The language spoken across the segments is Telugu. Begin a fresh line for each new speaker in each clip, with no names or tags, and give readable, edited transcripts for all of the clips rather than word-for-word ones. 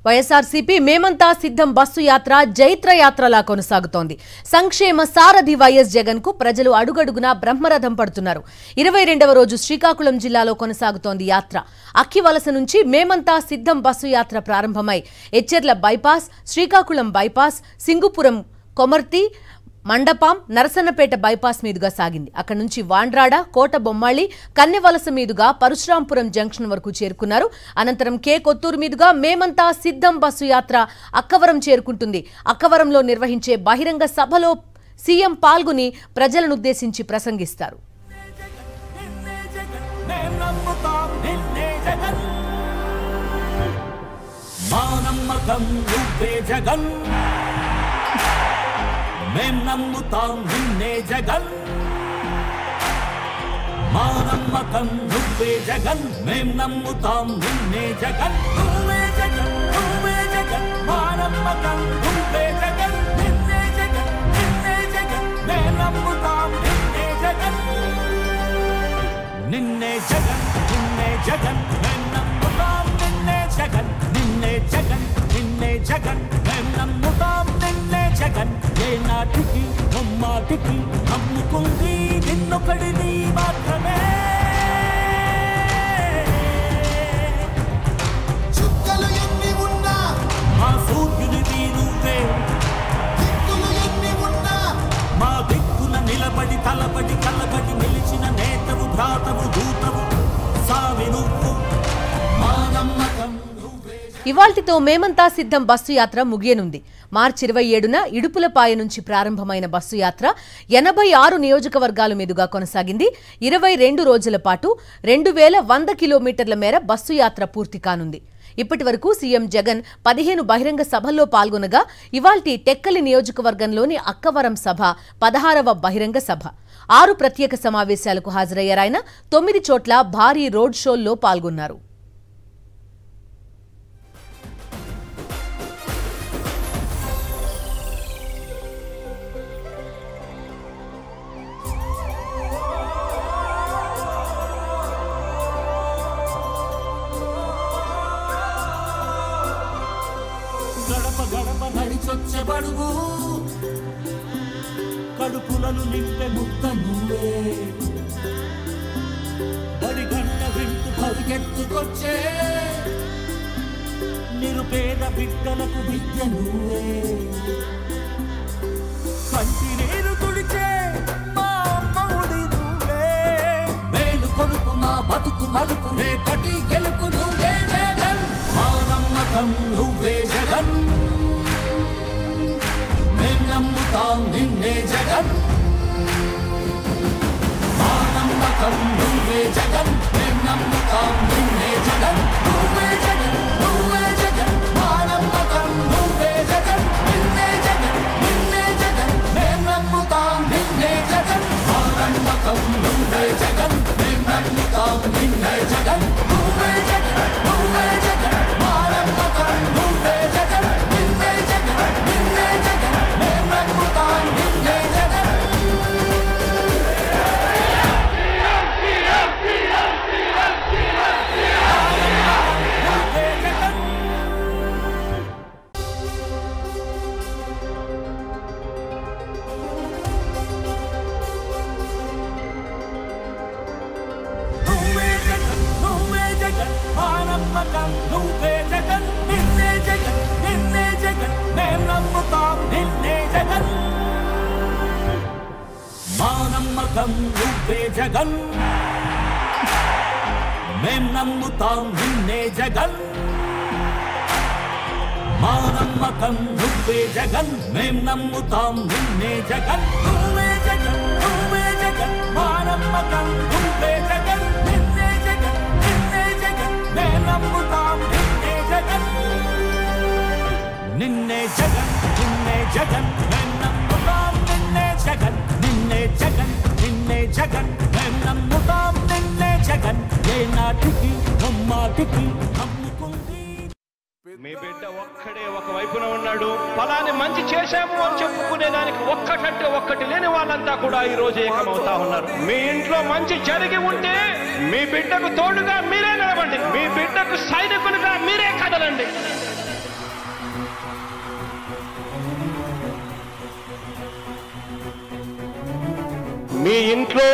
వైఎస్ఆర్సీపీ మేమంతా సిద్ధం బస్సు యాత్ర జైత్ర యాత్రలా కొనసాగుతోంది. సంక్షేమ సారథి వైఎస్ జగన్ కు ప్రజలు అడుగడుగునా బ్రహ్మరథం పడుతున్నారు. 22వ రోజు శ్రీకాకుళం జిల్లాలో కొనసాగుతోంది యాత్ర. అక్కివలస నుంచి మేమంతా సిద్ధం బస్సు యాత్ర ప్రారంభమై Etcherla bypass, Srikakulam bypass, Singupuram Komarthi, Mandapam, Narasannapeta bypass మీదుగా సాగింది. అక్కడి నుంచి వాండ్రాడ, కోట బొమ్మాళి, కన్నెవలస మీదుగా పరశురాంపురం జంక్షన్ వరకు చేరుకున్నారు. అనంతరం కే కొత్తూరు మీదుగా మేమంతా సిద్ధం బస్సు యాత్ర అక్కవరం చేరుకుంటుంది. అక్కవరంలో నిర్వహించే బహిరంగ సభలో సీఎం పాల్గొని ప్రజలనుద్దేశించి ప్రసంగిస్తారు.
మేం నమ్ముతాం నిన్నే జగన్, మా నమ్మకం నువ్వే జగన్. మేం నమ్ముతాం నిన్నే జగన్, నువ్వే జగన్, నువ్వే జగన్. మా నమ్మకం నువ్వే జగన్, నిన్నే జగన్, నిన్నే జగన్. మేం నమ్ముతాం నిన్నే జగన్, నిన్నే జగన్, నిన్నే జగన్. మేం నమ్ముతాం నిన్నే జగన్, నిన్నే జగన్, నిన్నే జగన్. మేం నమ్ముతాం నిన్నే జగన్. ఏ నాటికి నమ్మాటికి నమ్ముకుంది నిన్నొకడిని మాత్రమే. చుక్కలు ఎన్ని ఉన్నా మా సూర్యునిది నువ్వే, దిక్కులు ఎన్ని ఉన్నా మా దిక్కున నిలబడి తలబడి కలబడి నిలిచిన నేతవు, భ్రాతవు, దూతవు సావి నువ్వు. మా నమ్మకం
ఇవాల్టితో మేమంతా సిద్ధం బస్సు యాత్ర ముగియనుంది. మార్చి 27న ఇడుపులపాయ నుంచి ప్రారంభమైన బస్సు యాత్ర 86 నియోజకవర్గాల మీదుగా కొనసాగింది. 22 రోజుల పాటు 2100 కిలోమీటర్ల మేర బస్సు యాత్ర పూర్తి కానుంది. ఇప్పటి వరకు సీఎం జగన్ 15 బహిరంగ సభల్లో పాల్గొనగా ఇవాల్టి టెక్కలి నియోజకవర్గంలోని అక్కవరం సభ 16వ బహిరంగ సభ. 6 ప్రత్యేక సమావేశాలకు హాజరయ్యారాయన. 9 చోట్ల భారీ రోడ్ షోల్లో పాల్గొన్నారు.
గడప గడప నడిచొచ్చబడుగు, కడుపులను నింపే ముద్ద నువ్వే. బడి గంట వింటూ పరిగెత్తుకొచ్చే నిరుపేద బిడ్డలకు విద్య నువ్వే. కంటి నీరు తుడిచే మా అమ్మఒడి నువ్వే. మేలు కొడుకు మా బతుకు మలుపు, రేపటి గెలుపు నువ్వే జగన్. మా నమ్మకం నువ్వే జగన్, మేం నమ్ముతాం నిన్నే జగన్. మా నమ్మకం నువ్వే జగన్, మేం నమ్ముతాం నిన్నే జగన్. నువ్వే జగన్, నువ్వే జగన్. మా నమ్మకం నువ్వే జగన్, నిన్నే జగన్, నిన్నే జగన్. మేం నమ్ముతాం నిన్నే జగన్. మా నమ్మకం నువ్వే జగన్, మేం నమ్ముతాం నిన్నే జగన్. నువ్వే జగన్, నువ్వే జగన్. మా నమ్మకం నువ్వే జగన్, నిన్నే జగన్, నిన్నే జగన్. మేం నమ్ముతాం నిన్నే జగన్. నువ్వే జగన్, నువ్వే జగన్. మా నమ్మకం నువ్వే జగన్, నిన్నే జగన్, నిన్నే జగన్. మేం నమ్ముతాం నిన్నే జగన్. మా నమ్మకం నువ్వే జగన్, మేం నమ్ముతాం నిన్నే జగన్. మా నమ్మకం నువ్వే జగన్, మేం నమ్ముతాం నిన్నే జగన్. నువ్వే జగన్, నువ్వే జగన్. మా నమ్మకం నువ్వే జగన్, నిన్నే జగన్, నిన్నే జగన్. మేం నమ్ముతాం నిన్నే జగన్, నిన్నే జగన్, నిన్నే జగన్. మేం నమ్ముతాం నిన్నే జగన్, నిన్నే జగన్, నిన్నే జగన్. మేం నమ్ముతాం నిన్నే జగన్. ఏ నాటికి నమ్మాటికి నమ్ముకుంది.
మీ బిడ్డ ఒక్కడే ఒక వైపున ఉన్నాడు. ఫలాన్ని మంచి చేశాము అని చెప్పుకునే దానికి ఒక్కటంటే ఒక్కటి లేని వాళ్ళంతా కూడా ఈ రోజు ఏకమవుతా ఉన్నారు. మీ ఇంట్లో మంచి జరిగి ఉంటే మీ బిడ్డకు తోడుగా మీరే నిలబండి, మీ బిడ్డకు సైనికులుగా మీరే కదలండి. మీ ఇంట్లో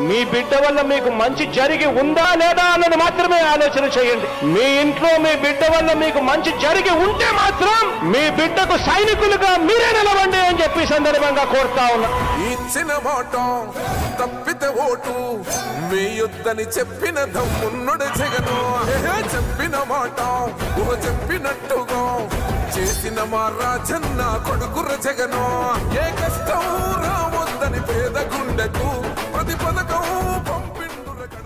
మీ బిడ్డ వల్ల మీకు మంచి జరిగి ఉందా లేదా అన్నది మాత్రమే ఆలోచన చేయండి. మీ ఇంట్లో మీ బిడ్డ వల్ల మీకు మంచి జరిగి ఉంటే మాత్రం మీ బిడ్డకు సైనికులుగా మీరే నిలవండి అని చెప్పి సందర్భంగా కోరుతా ఉన్నా.
ఇచ్చిన మాట తప్పితే ఓటు వేయొద్దని చెప్పిన దమ్మున్నడు జగను. చెప్పిన మాట చెప్పినట్టుగా చేసిన మా రాజన్న కొడుకుర జగను. ఏ కష్టం రావద్దని పేద గుండెకు ప్రతి పథకం